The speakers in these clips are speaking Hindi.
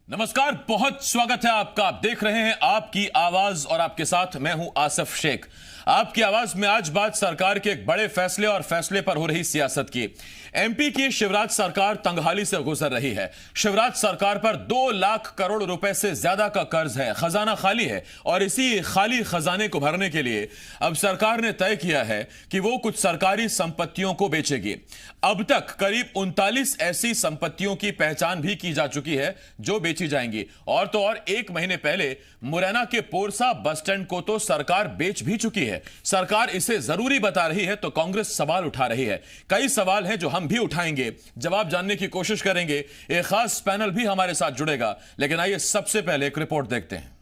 नमस्कार, बहुत स्वागत है आपका। आप देख रहे हैं आपकी आवाज और आपके साथ मैं हूं आसिफ शेख। आपकी आवाज में आज बात सरकार के एक बड़े फैसले और फैसले पर हो रही सियासत की। एमपी की शिवराज सरकार तंगहाली से गुजर रही है। शिवराज सरकार पर 2 लाख करोड़ रुपए से ज्यादा का कर्ज है, खजाना खाली है और इसी खाली खजाने को भरने के लिए अब सरकार ने तय किया है कि वो कुछ सरकारी संपत्तियों को बेचेगी। अब तक करीब 39 ऐसी संपत्तियों की पहचान भी की जा चुकी है जो बेची जाएंगी। और तो और 1 महीने पहले मुरैना के पोरसा बस स्टैंड को तो सरकार बेच भी चुकी है। सरकार इसे जरूरी बता रही है तो कांग्रेस सवाल उठा रही है। कई सवाल हैं जो हम भी उठाएंगे, जवाब जानने की कोशिश करेंगे। एक खास पैनल भी हमारे साथ जुड़ेगा, लेकिन आइए सबसे पहले एक रिपोर्ट देखते हैं।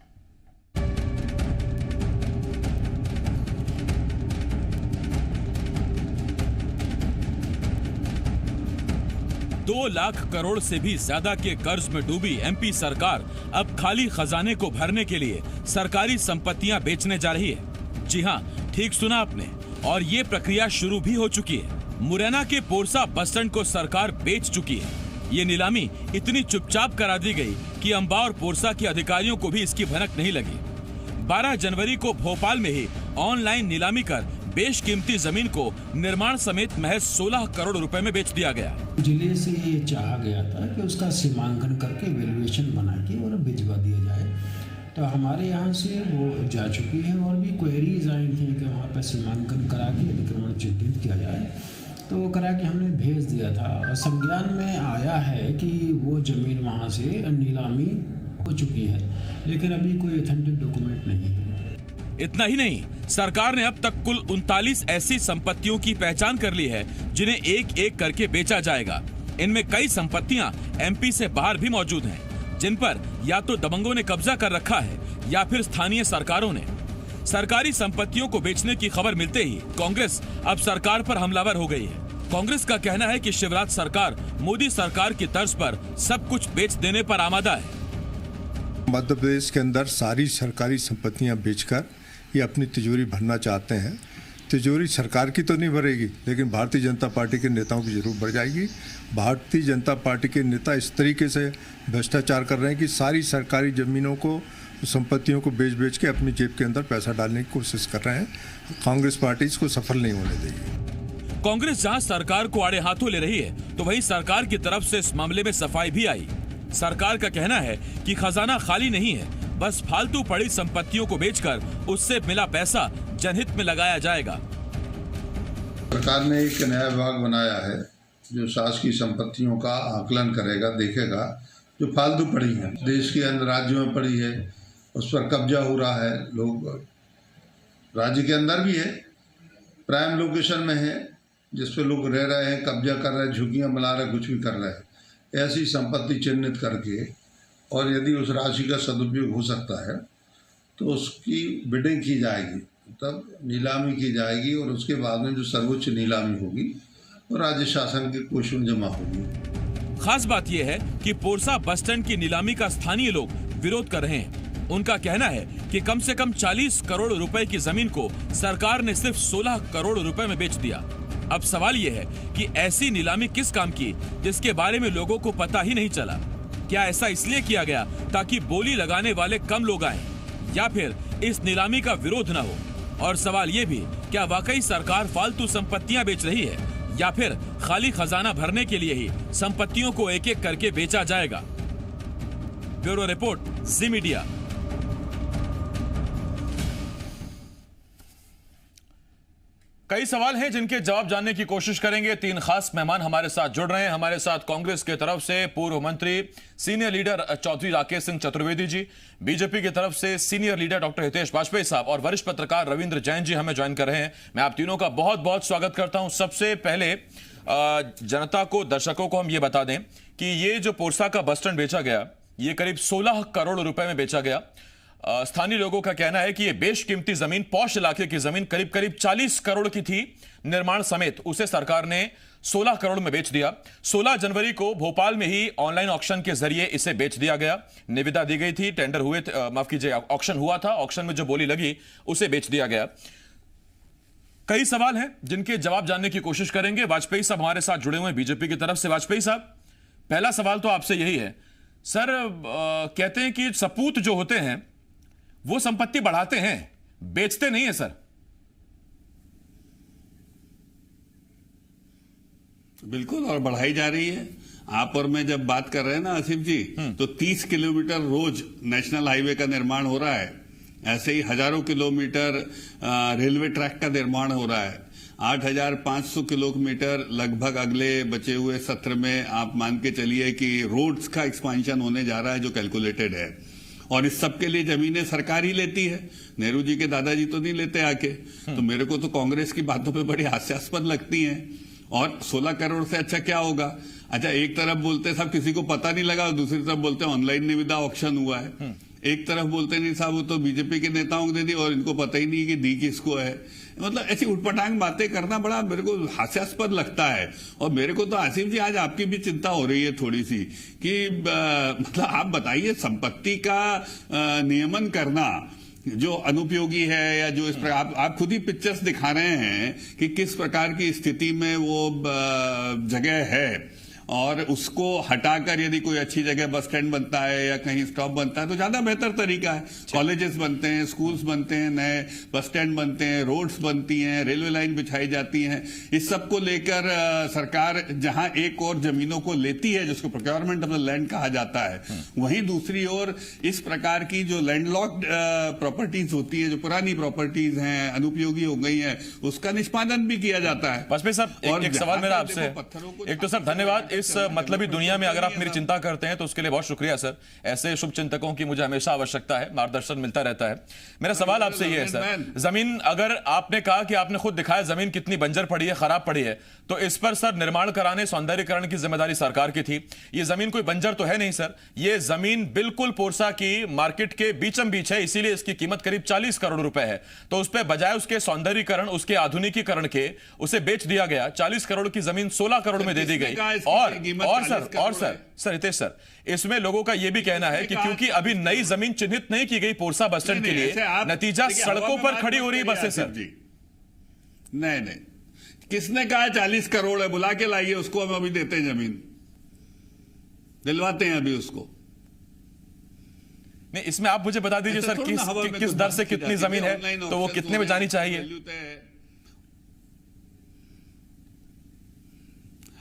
दो लाख करोड़ से भी ज्यादा के कर्ज में डूबी एमपी सरकार अब खाली खजाने को भरने के लिए सरकारी संपत्तियां बेचने जा रही है। जी हां, ठीक सुना आपने, और ये प्रक्रिया शुरू भी हो चुकी है। मुरैना के पोरसा बस स्टैंड को सरकार बेच चुकी है। ये नीलामी इतनी चुपचाप करा दी गई कि अंबा और पोरसा के अधिकारियों को भी इसकी भनक नहीं लगी। 12 जनवरी को भोपाल में ही ऑनलाइन नीलामी कर बेशकीमती जमीन को निर्माण समेत महज 16 करोड़ रुपए में बेच दिया गया। जिले से ये चाहा गया था कि उसका सीमांकन करके वैल्यूएशन बना के और भिजवा दिया जाए, तो हमारे यहाँ से वो जा चुकी है और भी क्वेरीज आई थी कि वहाँ पर सीमांकन करा के अतिक्रमण चिन्हित किया जाए, तो वो करा के हमने भेज दिया था। और संज्ञान में आया है कि वो ज़मीन वहाँ से नीलामी हो चुकी है, लेकिन अभी कोई ऑथेंटिक डॉक्यूमेंट नहीं है। इतना ही नहीं, सरकार ने अब तक कुल 39 ऐसी संपत्तियों की पहचान कर ली है जिन्हें एक एक करके बेचा जाएगा। इनमें कई संपत्तियां एमपी से बाहर भी मौजूद हैं, जिन पर या तो दबंगों ने कब्जा कर रखा है या फिर स्थानीय सरकारों ने। सरकारी संपत्तियों को बेचने की खबर मिलते ही कांग्रेस अब सरकार पर हमलावर हो गई है। कांग्रेस का कहना है कि शिवराज सरकार मोदी सरकार की तर्ज पर सब कुछ बेच देने पर आमादा है। मध्य प्रदेश के अंदर सारी सरकारी संपत्तियां बेचकर ये अपनी तिजोरी भरना चाहते हैं। तिजोरी सरकार की तो नहीं भरेगी, लेकिन भारतीय जनता पार्टी के नेताओं की जरूर भर जाएगी। भारतीय जनता पार्टी के नेता इस तरीके से भ्रष्टाचार कर रहे हैं कि सारी सरकारी जमीनों को, संपत्तियों को बेच बेच के अपनी जेब के अंदर पैसा डालने की कोशिश कर रहे हैं। कांग्रेस पार्टी इसको सफल नहीं होने देगी। कांग्रेस जहां सरकार को आड़े हाथों ले रही है, तो वहीं सरकार की तरफ से इस मामले में सफाई भी आई। सरकार का कहना है कि खजाना खाली नहीं है, बस फालतू पड़ी संपत्तियों को बेचकर उससे मिला पैसा जनहित में लगाया जाएगा। सरकार ने एक नया विभाग बनाया है जो शासकीय संपत्तियों का आकलन करेगा, देखेगा जो फालतू पड़ी है, देश के अन्य राज्यों में पड़ी है, उस पर कब्जा हो रहा है। लोग राज्य के अंदर भी है, प्राइम लोकेशन में है, जिस पे लोग रह रहे हैं, कब्जा कर रहे हैं, झुग्गियां बना रहे हैं, कुछ भी कर रहे हैं। ऐसी संपत्ति चिन्हित करके और यदि उस राशि का सदुपयोग हो सकता है तो उसकी बिडिंग की जाएगी, तब नीलामी की जाएगी और उसके बाद में जो सर्वोच्च नीलामी होगी वो राज्य शासन के कोष में जमा होगी। खास बात यह है कि पोरसा बस स्टैंड की नीलामी का स्थानीय लोग विरोध कर रहे हैं। उनका कहना है कि कम से कम 40 करोड़ रुपए की जमीन को सरकार ने सिर्फ 16 करोड़ रुपए में बेच दिया। अब सवाल यह है कि ऐसी नीलामी किस काम की, जिसके बारे में लोगों को पता ही नहीं चला। क्या ऐसा इसलिए किया गया ताकि बोली लगाने वाले कम लोग आए, या फिर इस नीलामी का विरोध न हो? और सवाल ये भी, क्या वाकई सरकार फालतू संपत्तियां बेच रही है, या फिर खाली खजाना भरने के लिए ही संपत्तियों को एक एक करके बेचा जाएगा? ब्यूरो रिपोर्ट, जी मीडिया। कई सवाल हैं जिनके जवाब जानने की कोशिश करेंगे। 3 खास मेहमान हमारे साथ जुड़ रहे हैं। हमारे साथ कांग्रेस की तरफ से पूर्व मंत्री senior leader Chaudhary Rakesh Singh Chaturvedi ji, BJP की तरफ से senior leader doctor Hitesh Vajpayee साहब और वरिष्ठ पत्रकार रविंद्र जैन जी हमें ज्वाइन कर रहे हैं। मैं आप तीनों का बहुत बहुत स्वागत करता हूं। सबसे पहले जनता को, दर्शकों को हम ये बता दें कि ये जो पोरसा का बस स्टैंड बेचा गया, ये करीब 16 करोड़ रुपए में बेचा गया। स्थानीय लोगों का कहना है कि यह बेशकीमती जमीन, पौष इलाके की जमीन करीब करीब 40 करोड़ की थी निर्माण समेत, उसे सरकार ने 16 करोड़ में बेच दिया। 16 जनवरी को भोपाल में ही ऑनलाइन ऑक्शन के जरिए इसे बेच दिया गया। निविदा दी गई थी, टेंडर हुए, माफ कीजिए, ऑक्शन हुआ था, ऑक्शन में जो बोली लगी उसे बेच दिया गया। कई सवाल हैं जिनके जवाब जानने की कोशिश करेंगे। वाजपेयी साहब हमारे साथ जुड़े हुए हैं बीजेपी की तरफ से। वाजपेयी साहब, पहला सवाल तो आपसे यही है, सर कहते हैं कि सपूत जो होते हैं वो संपत्ति बढ़ाते हैं, बेचते नहीं है सर। बिल्कुल, और बढ़ाई जा रही है। आप और मैं जब बात कर रहे हैं ना आसिफ जी, तो 30 किलोमीटर रोज नेशनल हाईवे का निर्माण हो रहा है। ऐसे ही हजारों किलोमीटर रेलवे ट्रैक का निर्माण हो रहा है। 8,500 किलोमीटर लगभग अगले बचे हुए सत्र में आप मान के चलिए कि रोड्स का एक्सपांशन होने जा रहा है, जो कैलकुलेटेड है। और इस सब के लिए जमीनें सरकार ही लेती है, नेहरू जी के दादाजी तो नहीं लेते आके। तो मेरे को तो कांग्रेस की बातों पे बड़ी हास्यास्पद लगती हैं। और 16 करोड़ से अच्छा क्या होगा? अच्छा, एक तरफ बोलते साहब किसी को पता नहीं लगा, और दूसरी तरफ बोलते ऑनलाइन निविदा ऑक्शन हुआ है। एक तरफ बोलते नहीं साहब वो तो बीजेपी के नेताओं को दे दी और इनको पता ही नहीं कि दी किसको है। मतलब ऐसी उठपटांग बातें करना बड़ा मेरे को हास्यास्पद लगता है। और मेरे को तो आसिफ जी आज आपकी भी चिंता हो रही है थोड़ी सी कि मतलब आप बताइए, संपत्ति का नियमन करना जो अनुपयोगी है या जो इस प्रकार आप खुद ही पिक्चर्स दिखा रहे हैं कि किस प्रकार की स्थिति में वो जगह है, और उसको हटाकर यदि कोई अच्छी जगह बस स्टैंड बनता है या कहीं स्टॉप बनता है तो ज्यादा बेहतर तरीका है। कॉलेजेस बनते हैं, स्कूल्स बनते हैं, नए बस स्टैंड बनते हैं, रोड्स बनती हैं, रेलवे लाइन बिछाई जाती हैं। इस सब को लेकर सरकार जहां एक और जमीनों को लेती है जिसको प्रोक्योरमेंट ऑफ द लैंड कहा जाता है, वहीं दूसरी ओर इस प्रकार की जो लैंडलॉक्ड प्रॉपर्टीज होती है, जो पुरानी प्रॉपर्टीज हैं, अनुपयोगी हो गई हैं, उसका निष्पादन भी किया जाता है। बस सर एक सवाल मेरा आपसे, एक तो सर धन्यवाद इस मतलबी दुनिया में अगर आप मेरी चिंता करते हैं तो उसके लिए बहुत शुक्रिया सर। ऐसे शुभ चिंतकों की मुझे हमेशा आवश्यकता है, मार्गदर्शन मिलता रहता है। मेरा सवाल आपसे ये है सर, जमीन अगर आपने कहा कि आपने खुद दिखाया जमीन कितनी बंजर पड़ी है, खराब पड़ी है, तो इस पर सर निर्माण कराने, सौंदर्यीकरण की जिम्मेदारी सरकार की थी। ये जमीन कोई बंजर तो है नहीं सर, ये जमीन बिल्कुल पोरसा की मार्केट के बीचम बीच है, इसीलिए इसकी कीमत करीब 40 करोड़ रुपए है। तो उस पर बजाय उसके सौंदर्यीकरण, उसके आधुनिकीकरण के उसे बेच दिया गया। 40 करोड़ की जमीन 16 करोड़ में दे दी गई। और सर हितेश सर, इसमें लोगों का यह भी कहना है कि क्योंकि अभी नई जमीन चिन्हित नहीं की गई पोरसा बस स्टैंड के लिए, नतीजा सड़कों पर खड़ी हो रही बसें सर। नहीं, किसने कहा 40 करोड़ है? बुला के लाइए उसको, हम अभी देते हैं जमीन, दिलवाते हैं अभी उसको। नहीं, इसमें आप मुझे बता दीजिए सर किस दर से कितनी जमीन है, तो वो कितने में जानी चाहिए?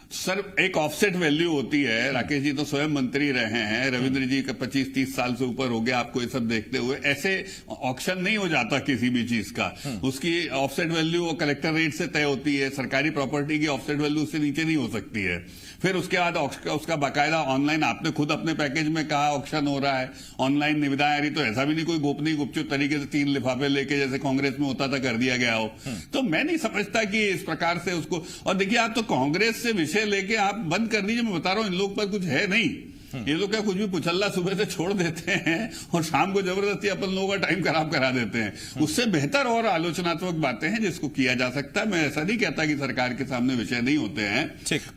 सर एक ऑफसेट वैल्यू होती है। राकेश जी तो स्वयं मंत्री रहे हैं, रविंद्र जी का 25-30 साल से ऊपर हो गया आपको ये सब देखते हुए। ऐसे ऑक्शन नहीं हो जाता किसी भी चीज का, उसकी ऑफसेट वैल्यू वो कलेक्टर रेट से तय होती है। सरकारी प्रॉपर्टी की ऑफसेट वैल्यू उससे नीचे नहीं हो सकती है। फिर उसके बाद उसका बाकायदा ऑनलाइन, आपने खुद अपने पैकेज में कहा ऑक्शन हो रहा है, ऑनलाइन निविदाएं आ रही, तो ऐसा भी नहीं कोई गोपनीय गुपचुप तरीके से 3 लिफाफे लेके जैसे कांग्रेस में होता था कर दिया गया हो। तो मैं नहीं समझता कि इस प्रकार से उसको, और देखिए आप तो कांग्रेस से विषय लेके आप बंद कर दीजिए। मैं बता रहा हूं इन लोग पर कुछ है नहीं, ये लोग क्या कुछ भी पुछल्ला सुबह से छोड़ देते हैं और शाम को जबरदस्ती अपन लोगों का टाइम खराब करा देते हैं। उससे बेहतर और आलोचनात्मक बातें हैं जिसको किया जा सकता है। मैं ऐसा नहीं कहता कि सरकार के सामने विषय नहीं होते हैं,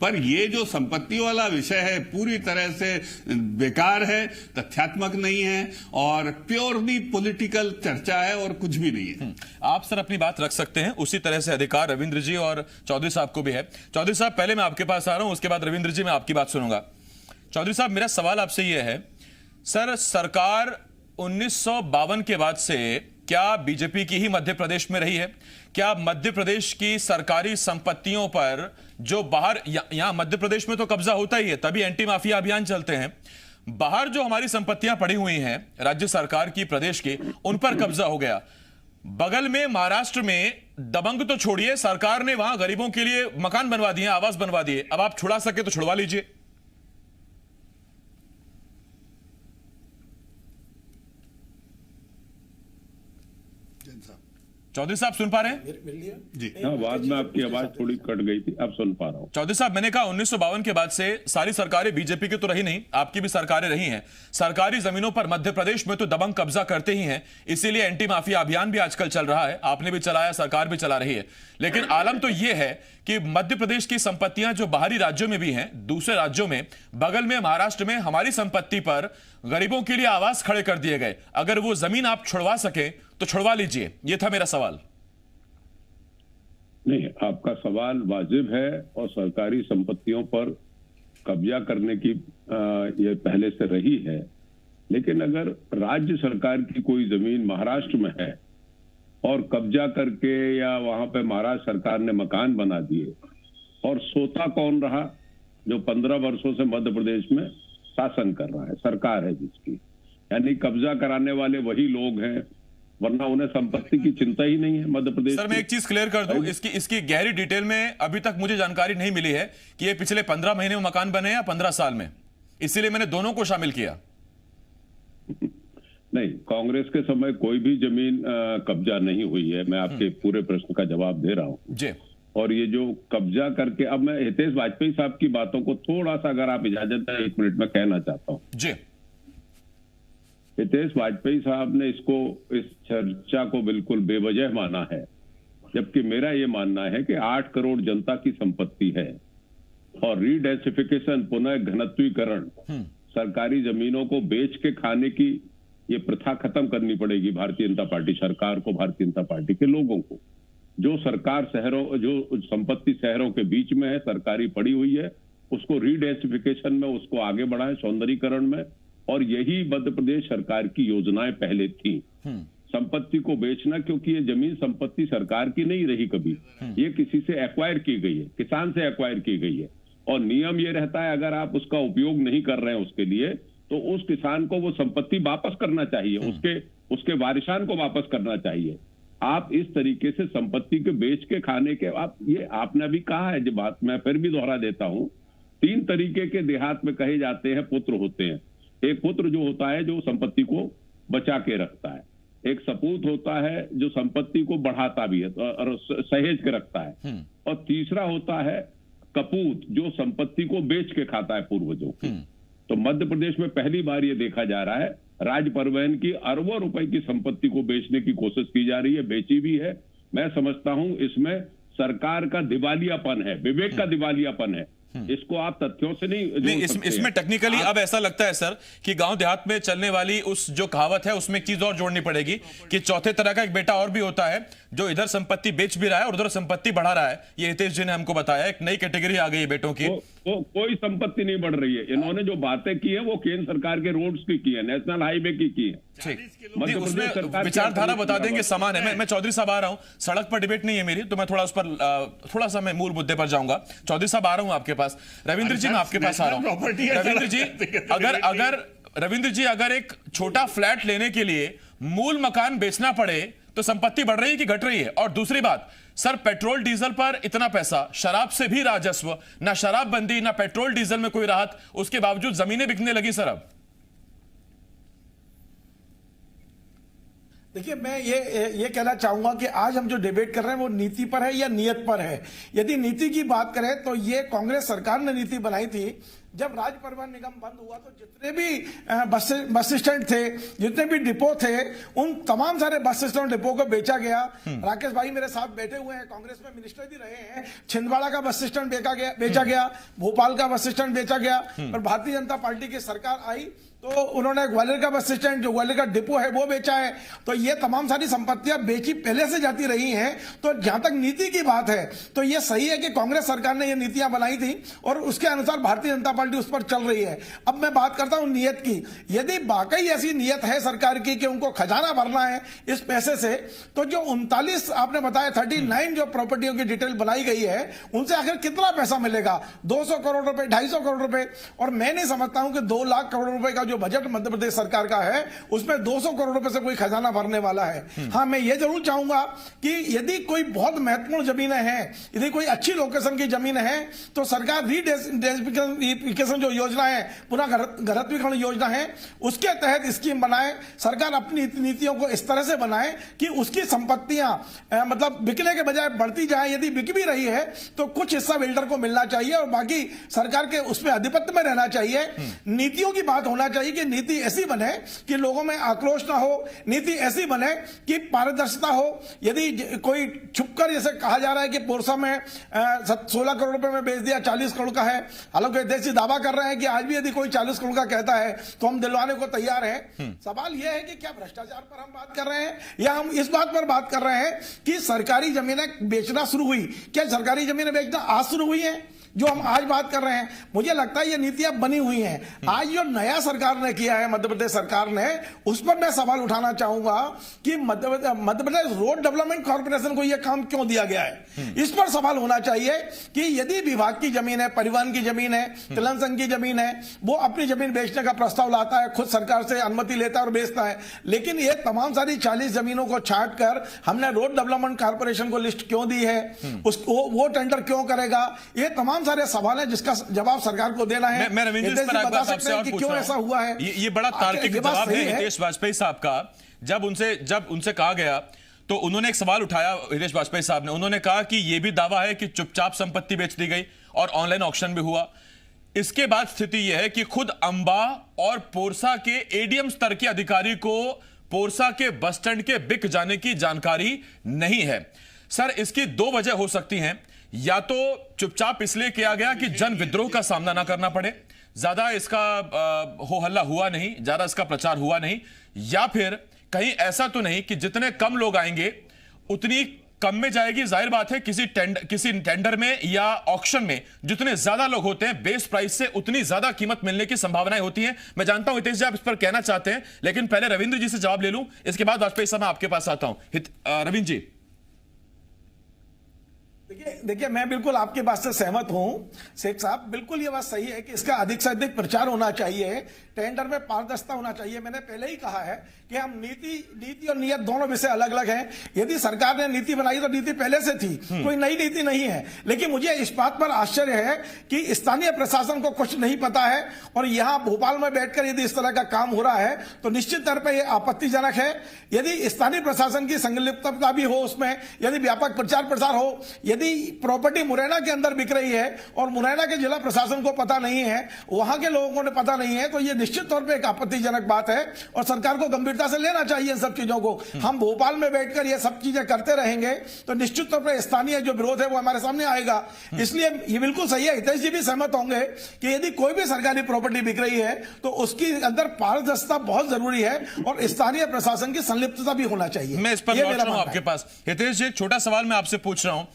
पर ये जो संपत्ति वाला विषय है पूरी तरह से बेकार है, तथ्यात्मक नहीं है और प्योरली पॉलिटिकल चर्चा है और कुछ भी नहीं है। आप सर अपनी बात रख सकते हैं, उसी तरह से अधिकार रविंद्र जी और चौधरी साहब को भी है। चौधरी साहब पहले मैं आपके पास आ रहा हूं, उसके बाद रविंद्र जी मैं आपकी बात सुनूंगा। चौधरी साहब मेरा सवाल आपसे यह है, सर सरकार 1952 के बाद से क्या बीजेपी की ही मध्य प्रदेश में रही है? क्या मध्य प्रदेश की सरकारी संपत्तियों पर जो बाहर, यहां मध्य प्रदेश में तो कब्जा होता ही है, तभी एंटी माफिया अभियान चलते हैं, बाहर जो हमारी संपत्तियां पड़ी हुई हैं राज्य सरकार की, प्रदेश की, उन पर कब्जा हो गया। बगल में महाराष्ट्र में दबंग तो छोड़िए, सरकार ने वहां गरीबों के लिए मकान बनवा दिए, आवास बनवा दिए। अब आप छुड़ा सके तो छुड़वा लीजिए। चौधरी साहब सुन पा रहे हैं जी? हाँ, बाद में आपकी आवाज थोड़ी कट गई थी, अब सुन पा रहा हूँ। चौधरी साहब मैंने कहा 1952 के बाद से सारी सरकारें बीजेपी की तो रही नहीं, आपकी भी सरकारें रही हैं। सरकारी जमीनों पर मध्य प्रदेश में तो दबंग कब्जा करते ही हैं, इसीलिए एंटी माफिया अभियान भी आजकल चल रहा है। आपने भी चलाया, सरकार भी चला रही है। लेकिन आलम तो यह है कि मध्य प्रदेश की संपत्तियां जो बाहरी राज्यों में भी हैं, दूसरे राज्यों में, बगल में महाराष्ट्र में हमारी संपत्ति पर गरीबों के लिए आवास खड़े कर दिए गए। अगर वो जमीन आप छुड़वा सके तो छुड़वा लीजिए, यह था मेरा सवाल। नहीं, आपका सवाल वाजिब है और सरकारी संपत्तियों पर कब्जा करने की ये पहले से रही है, लेकिन अगर राज्य सरकार की कोई जमीन महाराष्ट्र में है और कब्जा करके या वहां पे महाराष्ट्र सरकार ने मकान बना दिए, और सोता कौन रहा? जो 15 वर्षों से मध्य प्रदेश में शासन कर रहा है, सरकार है जिसकी, यानी कब्जा कराने वाले वही लोग हैं, वरना उन्हें संपत्ति की चिंता ही नहीं है मध्य प्रदेश। सर मैं एक चीज क्लियर कर दूं, इसकी गहरी डिटेल में अभी तक मुझे जानकारी नहीं मिली है कि ये पिछले 15 महीने में मकान बने या 15 साल में, इसीलिए मैंने दोनों को शामिल किया। नहीं, कांग्रेस के समय कोई भी जमीन कब्जा नहीं हुई है। मैं आपके पूरे प्रश्न का जवाब दे रहा हूं जी। और ये जो कब्जा करके, अब मैं हितेश वाजपेयी साहब की बातों को थोड़ा सा, अगर आप इजाजत दें, 1 मिनट में कहना चाहता हूं जी। हितेश वाजपेयी साहब ने इस चर्चा को बिल्कुल बेवजह माना है, जबकि मेरा ये मानना है कि 8 करोड़ जनता की संपत्ति है और रीडेंसिफिकेशन, पुनः घनत्वीकरण, सरकारी जमीनों को बेच के खाने की ये प्रथा खत्म करनी पड़ेगी भारतीय जनता पार्टी सरकार को, भारतीय जनता पार्टी के लोगों को। जो सरकार जो संपत्ति शहरों के बीच में है, सरकारी पड़ी हुई है, उसको रीडेंसिफिकेशन में उसको आगे बढ़ाएं, सौंदर्यीकरण में। और यही मध्य प्रदेश सरकार की योजनाएं पहले थी, संपत्ति को बेचना, क्योंकि ये जमीन संपत्ति सरकार की नहीं रही कभी, ये किसी से एक्वायर की गई है, किसान से एक्वायर की गई है। और नियम ये रहता है, अगर आप उसका उपयोग नहीं कर रहे हैं उसके लिए, तो उस किसान को वो संपत्ति वापस करना चाहिए, उसके वारिसान को वापस करना चाहिए। आप इस तरीके से संपत्ति को बेच के खाने के, आपने अभी कहा है, जो बात मैं फिर भी दोहरा देता हूं, 3 तरीके के देहात में कहे जाते हैं पुत्र होते हैं। एक पुत्र जो होता है जो संपत्ति को बचा के रखता है, एक सपूत होता है जो संपत्ति को बढ़ाता भी है और सहेज के रखता है, और तीसरा होता है कपूत जो संपत्ति को बेच के खाता है पूर्वजों की। तो मध्य प्रदेश में पहली बार ये देखा जा रहा है, राज्य परिवहन की अरबों रुपए की संपत्ति को बेचने की कोशिश की जा रही है, बेची भी है। मैं समझता हूं इसमें सरकार का दिवालियापन है, विवेक का दिवालियापन है। इसको आप तथ्यों से नहीं इसमें टेक्निकली अब ऐसा लगता है सर कि गांव देहात में चलने वाली उस जो कहावत है उसमें एक चीज और जोड़नी पड़ेगी कि चौथे तरह का एक बेटा और भी होता है जो इधर संपत्ति बेच भी रहा है और उधर संपत्ति बढ़ा रहा है। ये हितेश जी ने हमको बताया, एक नई कैटेगरी आ गई है बेटों की। कोई संपत्ति नहीं बढ़ रही है। इन्होंने जो बातें की है वो केंद्र सरकार के रोड्स की है, नेशनल हाईवे की है। उसमें विचारधारा बता देंगे, समान है। मैं चौधरी साहब आ रहा हूं, सड़क पर डिबेट नहीं है मेरी, तो मैं थोड़ा उस पर थोड़ा सा मैं मूल मुद्दे पर जाऊंगा। चौधरी साहब आ रहा हूं आपके पास। रविंद्र जी मैं आपके पास आ रहा हूं। रविंद्र जी अगर एक छोटा फ्लैट लेने के लिए मूल मकान बेचना पड़े तो संपत्ति बढ़ रही है कि घट रही है? और दूसरी बात सर, पेट्रोल डीजल पर इतना पैसा, शराब से भी राजस्व, ना शराबबंदी ना पेट्रोल डीजल में कोई राहत, उसके बावजूद जमीनें बिकने लगी सर। अब देखिए, मैं ये कहना चाहूंगा कि आज हम जो डिबेट कर रहे हैं वो नीति पर है या नियत पर है। यदि नीति की बात करें तो ये कांग्रेस सरकार ने नीति बनाई थी। जब राज्य परिवहन निगम बंद हुआ तो जितने भी बस स्टैंड थे, जितने भी डिपो थे, उन तमाम सारे बस स्टैंड डिपो को बेचा गया। राकेश भाई मेरे साथ बैठे हुए हैं, कांग्रेस में मिनिस्टर भी रहे हैं। छिंदवाड़ा का बस स्टैंड बेचा गया, भोपाल का बस स्टैंड बेचा गया। और भारतीय जनता पार्टी की सरकार आई तो उन्होंने ग्वालियर का बस स्टैंड, जो ग्वालियर का डिपो है, वो बेचा है। तो ये तमाम सारी संपत्तियां बेची पहले से जाती रही हैं। तो जहां तक नीति की बात है तो ये सही है कि कांग्रेस सरकार ने ये नीतियां बनाई थी और उसके अनुसार भारतीय जनता पार्टी उस पर चल रही है। अब मैं बात करता हूं नियत की। यदि वाकई ऐसी नियत है सरकार की कि उनको खजाना भरना है इस पैसे से, तो जो 39 आपने बताया 39 जो प्रॉपर्टियों की डिटेल बनाई गई है, उनसे आखिर कितना पैसा मिलेगा? 200 करोड़ रुपए, 250 करोड़ रुपए। और मैं नहीं समझता हूं कि 2 लाख करोड़ रुपए का जो बजट मध्य प्रदेश सरकार का है उसमें 200 करोड़ रुपए से कोई खजाना भरने वाला है। हां, मैं ये जरूर चाहूंगा कि यदि कोई बहुत महत्वपूर्ण जमीनें हैं, यदि कोई अच्छी लोकेशन की जमीन है, तो सरकार रीडेंसिफिकेशन जो योजना है, पुनः घनत्वीकरण योजना है, उसके तहत स्कीम बनाए। सरकार अपनी नीतियों को इस तरह से बनाए कि उसकी संपत्तियां मतलब बिकने के बजाय बढ़ती जाए। यदि बिक भी रही है तो कुछ हिस्सा बिल्डर को मिलना चाहिए और बाकी सरकार के उसमें आधिपत्य में रहना चाहिए। नीतियों की बात होना चाहिए कि नीति ऐसी बने कि लोगों में आक्रोश ना हो, नीति ऐसी बने कि पारदर्शिता हो। यदि कोई छुपकर, जैसे कहा जा रहा है कि पोरसा में 16 करोड़ रुपए में बेच दिया, 40 करोड़ का है, हालांकि देशी दावा कर रहे हैं कि आज भी यदि कोई 40 करोड़ का कहता है तो हम दिलवाने को तैयार हैं। सवाल यह है कि क्या भ्रष्टाचार पर हम बात कर रहे हैं या हम इस बात पर बात कर रहे हैं कि सरकारी जमीनें बेचना शुरू हुई? क्या सरकारी जमीनें बेचना आज शुरू हुई है? जो हम आज बात कर रहे हैं, मुझे लगता है ये नीतियां बनी हुई हैं। आज जो नया सरकार ने किया है, मध्य प्रदेश सरकार ने, उस पर मैं सवाल उठाना चाहूंगा कि Madhya Pradesh road development corporation को यह काम क्यों दिया गया है। इस पर सवाल होना चाहिए कि यदि विभाग की जमीन है, परिवहन की जमीन है, तिलन संघ की जमीन है, वो अपनी जमीन बेचने का प्रस्ताव लाता है, खुद सरकार से अनुमति लेता है और बेचता है, लेकिन ये तमाम सारी 40 जमीनों को छाट कर हमने रोड डेवलपमेंट कॉर्पोरेशन को लिस्ट क्यों दी है, उसको वो टेंडर क्यों करेगा, ये तमाम सारे सवाल है जिसका जवाब सरकार को देना है। मैं रविंद्र जी बता सकते हैं कि क्यों ऐसा हुआ है। ये बड़ा तार्किक जवाब है हितेश वाजपेयी साहब का। जब उनसे कहा गया तो उन्होंने एक सवाल उठाया, हितेश वाजपेयी साहब ने, उन्होंने कहा कि यह भी दावा है कि चुपचाप संपत्ति बेच दी गई और ऑनलाइन ऑक्शन भी हुआ। इसके बाद स्थिति यह है कि खुद अंबा और पोरसा के एडीएम स्तर के अधिकारी को पोरसा के बस स्टैंड के बिक जाने की जानकारी नहीं है। सर, इसकी दो वजह हो सकती हैं। या तो चुपचाप इसलिए किया गया कि जन विद्रोह का सामना ना करना पड़े, ज्यादा इसका हो हल्ला हुआ नहीं, ज्यादा इसका प्रचार हुआ नहीं, या फिर कहीं ऐसा तो नहीं कि जितने कम लोग आएंगे उतनी कम में जाएगी। जाहिर बात है किसी टेंडर में या ऑक्शन में जितने ज्यादा लोग होते हैं, बेस प्राइस से उतनी ज्यादा कीमत मिलने की संभावनाएं होती हैं। मैं जानता हूं हितेश जी आप इस पर कहना चाहते हैं, लेकिन पहले रविंद्र जी से जवाब ले लूं, इसके बाद वाजपेयी साहब मैं आपके पास आता हूं। रविंद्र जी, देखिए मैं बिल्कुल आपकी बात से सहमत हूं शेख साहब, बिल्कुल ये बात सही है कि इसका अधिक से अधिक प्रचार होना चाहिए, टेंडर में पारदर्शिता होना चाहिए। मैंने पहले ही कहा है कि हम नीति और नियत दोनों विषय अलग अलग हैं। यदि सरकार ने नीति बनाई तो नीति पहले से थी, कोई नई नीति नहीं है। लेकिन मुझे इस बात पर आश्चर्य है कि स्थानीय प्रशासन को कुछ नहीं पता है, और यहां भोपाल में बैठकर यदि इस तरह का काम हो रहा है तो निश्चित तौर पर यह आपत्तिजनक है। यदि स्थानीय प्रशासन की संलिप्तता भी हो उसमें, यदि व्यापक प्रचार प्रसार हो, यदि प्रॉपर्टी मुरैना के अंदर बिक रही है और मुरैना के जिला प्रशासन को पता नहीं है, वहां के लोगों को पता नहीं है, तो यह निश्चित तौर पे एक आपत्तिजनक बात है और सरकार को गंभीरता से लेना चाहिए इन सब चीजों को। हम भोपाल में बैठकर ये सब चीजें करते रहेंगे तो निश्चित तौर पर स्थानीय जो विरोध है वो हमारे सामने आएगा। इसलिए ये बिल्कुल सही है, हितेश जी भी सहमत होंगे कि यदि कोई भी सरकारी प्रॉपर्टी बिक रही है तो उसके अंदर पारदर्शिता बहुत जरूरी है और स्थानीय प्रशासन की संलिप्तता भी होना चाहिए। मैं इस पर लौट रहा हूं आपके पास। हितेश जी, एक छोटा सवाल मैं आपसे पूछ रहा हूं,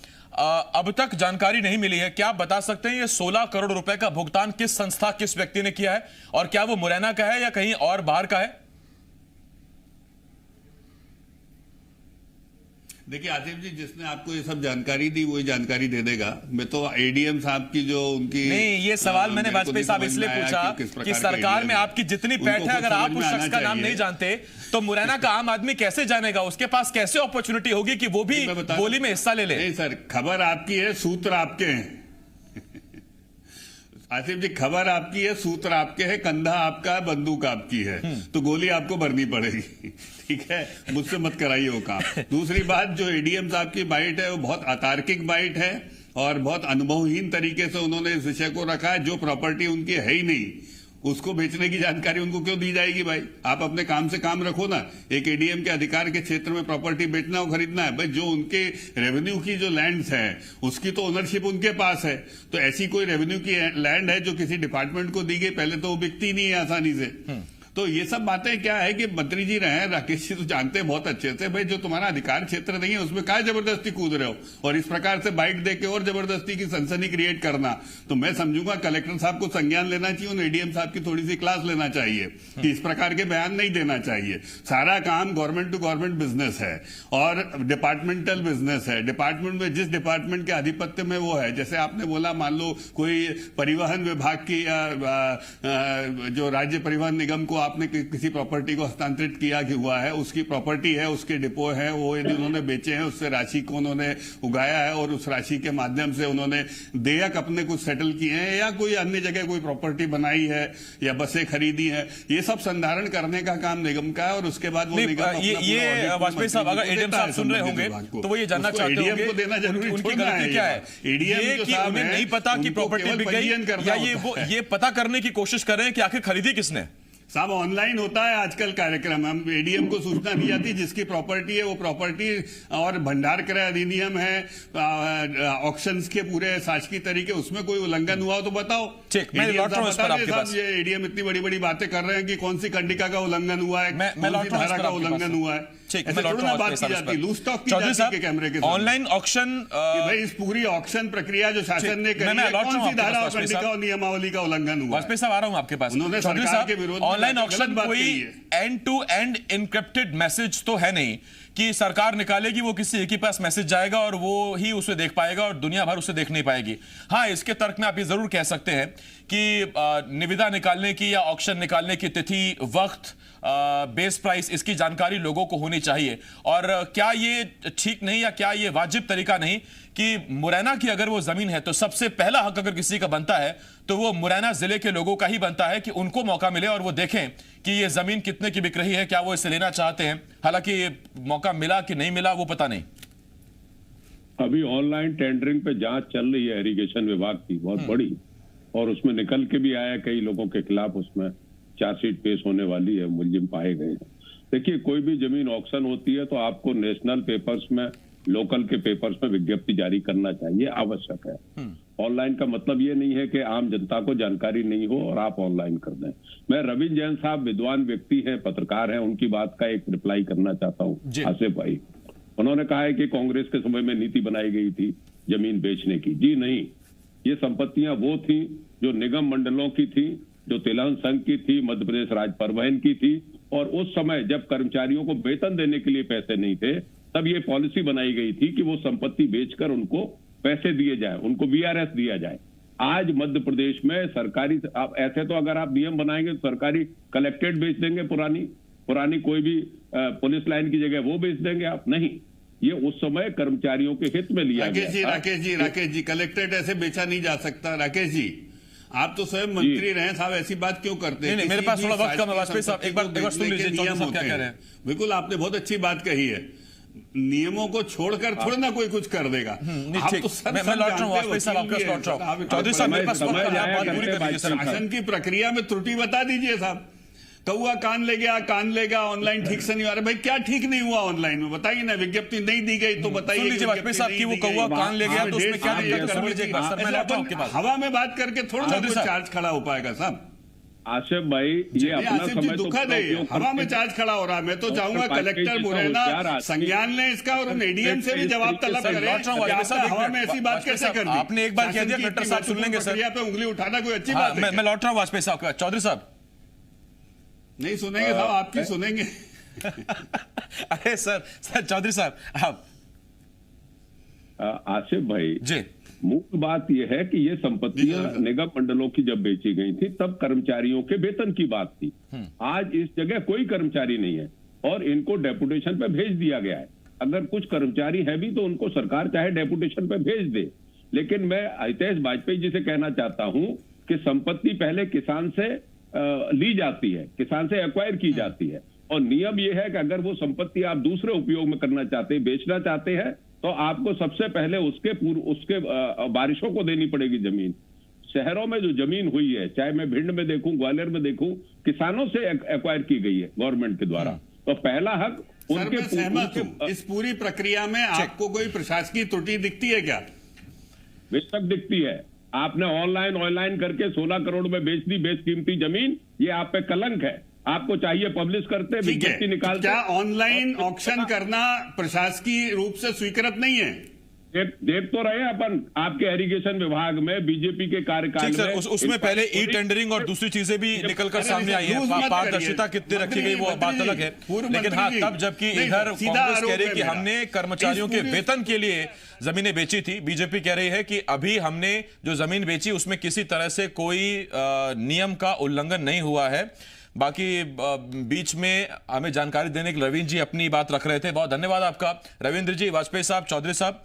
अब तक जानकारी नहीं मिली है, क्या आप बता सकते हैं ये 16 करोड़ रुपए का भुगतान किस संस्था, किस व्यक्ति ने किया है, और क्या वो मुरैना का है या कहीं और बाहर का है? देखिए आसिफ जी, जिसने आपको ये सब जानकारी दी वही जानकारी दे देगा। मैं तो एडीएम साहब की जो उनकी नहीं, ये सवाल मैंने वाजपेयी साहब इसलिए पूछा कि सरकार में आपकी जितनी पैठ है, अगर आप उस शख्स का नाम नहीं जानते तो मुरैना का आम आदमी कैसे जानेगा? उसके पास कैसे अपॉर्चुनिटी होगी कि वो भी बोली में हिस्सा ले ले? नहीं सर, खबर आपकी है, सूत्र आपके हैं। आसिफ जी, खबर आपकी है, सूत्र आपके हैं, कंधा आपका है, बंदूक आपकी है, तो गोली आपको भरनी पड़ेगी। ठीक है, मुझसे मत कराइए वो काम। दूसरी बात, जो एडीएम साहब की बाइट है वो बहुत अतार्किक बाइट है और बहुत अनुभवहीन तरीके से उन्होंने इस विषय को रखा है। जो प्रॉपर्टी उनकी है ही नहीं उसको बेचने की जानकारी उनको क्यों दी जाएगी? भाई आप अपने काम से काम रखो ना। एक एडीएम के अधिकार के क्षेत्र में प्रॉपर्टी बेचना और खरीदना है, भाई जो उनके रेवेन्यू की जो लैंड्स है उसकी तो ओनरशिप उनके पास है। तो ऐसी कोई रेवेन्यू की लैंड है जो किसी डिपार्टमेंट को दी गई, पहले तो वो बिकती नहीं है आसानी से। तो ये सब बातें क्या है कि मंत्री जी रहे, राकेश जी तो जानते हैं बहुत अच्छे से, भाई जो तुम्हारा अधिकार क्षेत्र नहीं है उसमें क्या जबरदस्ती कूद रहे हो, और इस प्रकार से बाइट देके और जबरदस्ती की सनसनी क्रिएट करना, तो मैं समझूंगा कलेक्टर साहब को संज्ञान लेना चाहिए, उन एडीएम साहब की थोड़ी सी क्लास लेना चाहिए कि इस प्रकार के बयान नहीं देना चाहिए। सारा काम गवर्नमेंट टू गवर्नमेंट बिजनेस है और डिपार्टमेंटल बिजनेस है। डिपार्टमेंट में जिस डिपार्टमेंट के आधिपत्य में वो है, जैसे आपने बोला मान लो कोई परिवहन विभाग की जो राज्य परिवहन निगम को आपने किसी प्रॉपर्टी को हस्तांतरित किया कि हुआ है, उसकी प्रॉपर्टी है, उसके डिपो है, वो यदि उन्होंने बेचे हैं, उससे राशि को उन्होंने उगाया है और उस राशि के माध्यम से उन्होंने देयक अपने कुछ सेटल किए हैं या कोई अन्य जगह कोई प्रॉपर्टी बनाई है या बसें खरीदी है, ये सब संधारण करने का काम निगम का है। और उसके बाद वो निगम ये वाजपेयी साहब अगर एडीएम साहब सुन रहे होंगे तो वो ये जानना चाहते होंगे देना जरूरी उनकी गलती क्या है। एडीएम कि उन्हें नहीं पता कि प्रॉपर्टी बिक गई, या ये पता करने की कोशिश कर रहे हैं कि आखिर खरीदी किसने? साहब ऑनलाइन होता है आजकल कार्यक्रम, हम एडीएम को सूचना दी जाती है जिसकी प्रॉपर्टी है वो प्रॉपर्टी, और भंडार क्रय अधिनियम है, ऑक्शंस के पूरे शासकीय तरीके, उसमें कोई उल्लंघन हुआ हो तो बताओ। ठीक, मैं लौट रहा हूं इस पर आपके पास। ये एडीएम इतनी बड़ी बड़ी बातें कर रहे हैं कि कौन सी कंडिका का उल्लंघन हुआ है, मैं लौट रहा हूं इस पर का आपके उल्लंघन पास। हुआ है। ठीक, ऐसे मैं लौट थोड़ी रहा ना हूं बात की जाती, लूज टॉक की चौधरी जाती है कैमरे के साहब, सामने। ऑनलाइन ऑक्शन भाई इस पूरी ऑक्शन प्रक्रिया जो शासन ने करी है, कौन सी धारा और कंडिका और नियमावली का उल्लंघन हुआ? वाजपेयी साहब आ रहा हूं आपके पास। उन्होंने चौधरी सरकार के साहब, विरोध में ऑनलाइन गलत ऑक्शन बात कोई कही है। End to end encrypted message तो है नहीं कि सरकार निकालेगी, वो किसी एक ही पास मैसेज जाएगा और वो ही उसे देख पाएगा और दुनिया भर उसे देख नहीं पाएगी। हाँ, इसके तर्क में आप ये जरूर कह सकते हैं कि निविदा निकालने की या ऑक्शन निकालने की तिथि, वक्त, बेस प्राइस, इसकी जानकारी लोगों को होनी चाहिए। और क्या ये ठीक नहीं या क्या ये वाजिब तरीका नहीं कि मुरैना की अगर वो जमीन है तो सबसे पहला हक अगर किसी का बनता है तो वो मुरैना जिले के लोगों का ही बनता है कि उनको मौका मिले और वो देखें कि ये जमीन कितने की बिक रही है, क्या वो इसे लेना चाहते हैं। हालांकि मौका मिला कि नहीं मिला वो पता नहीं। अभी ऑनलाइन टेंडरिंग पे जांच चल रही है इरिगेशन विभाग की, बहुत बड़ी, और उसमें निकल के भी आया कई लोगों के खिलाफ, उसमें चार्जशीट पेश होने वाली है, मुलजिम पाए गए हैं। देखिए, कोई भी जमीन ऑक्शन होती है तो आपको नेशनल पेपर्स में, लोकल के पेपर्स में विज्ञप्ति जारी करना चाहिए, आवश्यक है। ऑनलाइन का मतलब ये नहीं है कि आम जनता को जानकारी नहीं हो और आप ऑनलाइन कर दें। मैं रविंद्र जैन साहब विद्वान व्यक्ति हैं, पत्रकार हैं, उनकी बात का एक रिप्लाई करना चाहता हूँ। आसिफ भाई, उन्होंने कहा है कि कांग्रेस के समय में नीति बनाई गई थी जमीन बेचने की। जी नहीं, ये संपत्तियां वो थी जो निगम मंडलों की थी, जो तिलहन संघ की थी, मध्य प्रदेश राज्य परिवहन की थी, और उस समय जब कर्मचारियों को वेतन देने के लिए पैसे नहीं थे तब ये पॉलिसी बनाई गई थी कि वो संपत्ति बेचकर उनको पैसे दिए जाए, उनको वीआरएस दिया जाए। आज मध्य प्रदेश में सरकारी, आप ऐसे तो अगर आप नियम बनाएंगे तो सरकारी कलेक्टेड बेच देंगे, पुरानी कोई भी पुलिस लाइन की जगह वो बेच देंगे आप। नहीं, ये उस समय कर्मचारियों के हित में लिया गया। राकेश जी, कलेक्टेड ऐसे बेचा नहीं जा सकता। राकेश जी, आप तो स्वयं मंत्री रहे साहब, ऐसी बात क्यों करते हैं? नहीं, मेरे पास थोड़ा वक्त कम है वाजपेयी साहब, एक बार सुन लीजिए नियम क्या कह रहे हैं। बिल्कुल, आपने बहुत अच्छी बात कही है। नियमों को छोड़कर थोड़ा ना कोई कुछ कर देगा। आप तो सब मैं लौट रहा हूं वाजपेयी साहब, आपके पास लौट रहा हूं। चौधरी साहब, मेरे पास वक्त कम है, आप बात पूरी कर लीजिए। शासन की प्रक्रिया में त्रुटि बता दीजिए साहब। कौआ कान ले गया, ऑनलाइन ठीक से नहीं आ रहा। भाई क्या ठीक नहीं हुआ ऑनलाइन में, बताइए ना। विज्ञप्ति नहीं दी गई तो बताइए। सुन लीजिए वाजपेयी साहब की वो कौआ कान ले गया तो उसमें क्या दिक्कत है, सुन लीजिए एक बार। सर, मैं लौट रहा हूं आपके पास। हवा में बात करके थोड़ा सा कुछ चार्ज खड़ा हो पाएगा साहब। आसिफ भाई, ये अपना समय दुखद है, हवा में चार्ज खड़ा हो रहा है। मैं तो चाहूंगा कलेक्टर मुरैना संज्ञान लें इसका और एडीएम से भी जवाब तलब करें। हवा में ऐसी बात कैसे कर दी? आपने एक बार कह दिया, कलेक्टर साहब सुन लेंगे सर। पे उंगली उठाना कोई अच्छी बात है? मैं लौट रहा हूं वाजपेयी साहब। चौधरी साहब नहीं सुनेंगे साहब, आपकी सुनेंगे। अरे सर चौधरी साहब आप। आसिफ भाई जी, मुख्य बात यह है कि ये संपत्तियां निगम मंडलों की जब बेची गई थी तब कर्मचारियों के वेतन की बात थी। आज इस जगह कोई कर्मचारी नहीं है और इनको डेपुटेशन पे भेज दिया गया है। अगर कुछ कर्मचारी है भी तो उनको सरकार चाहे डेपुटेशन पे भेज दे। लेकिन मैं हितेश वाजपेयी जी से कहना चाहता हूं कि संपत्ति पहले किसान से ली जाती है, किसान से एक्वायर की जाती है, और नियम यह है कि अगर वो संपत्ति आप दूसरे उपयोग में करना चाहते हैं, बेचना चाहते हैं, तो आपको सबसे पहले उसके बारिशों को देनी पड़ेगी जमीन। शहरों में जो जमीन हुई है, चाहे मैं भिंड में देखूं, ग्वालियर में देखूं, किसानों से एक्वायर की गई है गवर्नमेंट के द्वारा। तो पहला हक उनके। सहमत हूं। इस पूरी प्रक्रिया में आपको कोई प्रशासकीय त्रुटि दिखती है क्या? बेशक दिखती है। आपने ऑनलाइन करके 16 करोड़ में बेच दी बेशकीमती जमीन, ये आप पे कलंक है। आपको चाहिए पब्लिश करते, विज्ञप्ति निकालते। क्या ऑनलाइन ऑक्शन करना प्रशासकीय रूप से स्वीकृत नहीं है? देख तो रहे हैं अपन, आपके इरिगेशन विभाग में बीजेपी के कार्यकाल में उसमें पहले ई टेंडरिंग और दूसरी चीजें भी निकलकर सामने आई है। पारदर्शिता कितनी रखी गई वो बात अलग है, लेकिन हाँ, तब जबकि इधर कांग्रेस कह रही है कि हमने कर्मचारियों के वेतन के लिए जमीनें बेची थी, बीजेपी कह रही है कि अभी हमने जो जमीन बेची उसमें किसी तरह से कोई नियम का उल्लंघन नहीं हुआ है। बाकी बीच में हमें जानकारी देने के लिए रविंद्र जी अपनी बात रख रहे थे। बहुत धन्यवाद आपका रविंद्र जी, वाजपेयी साहब, चौधरी साहब।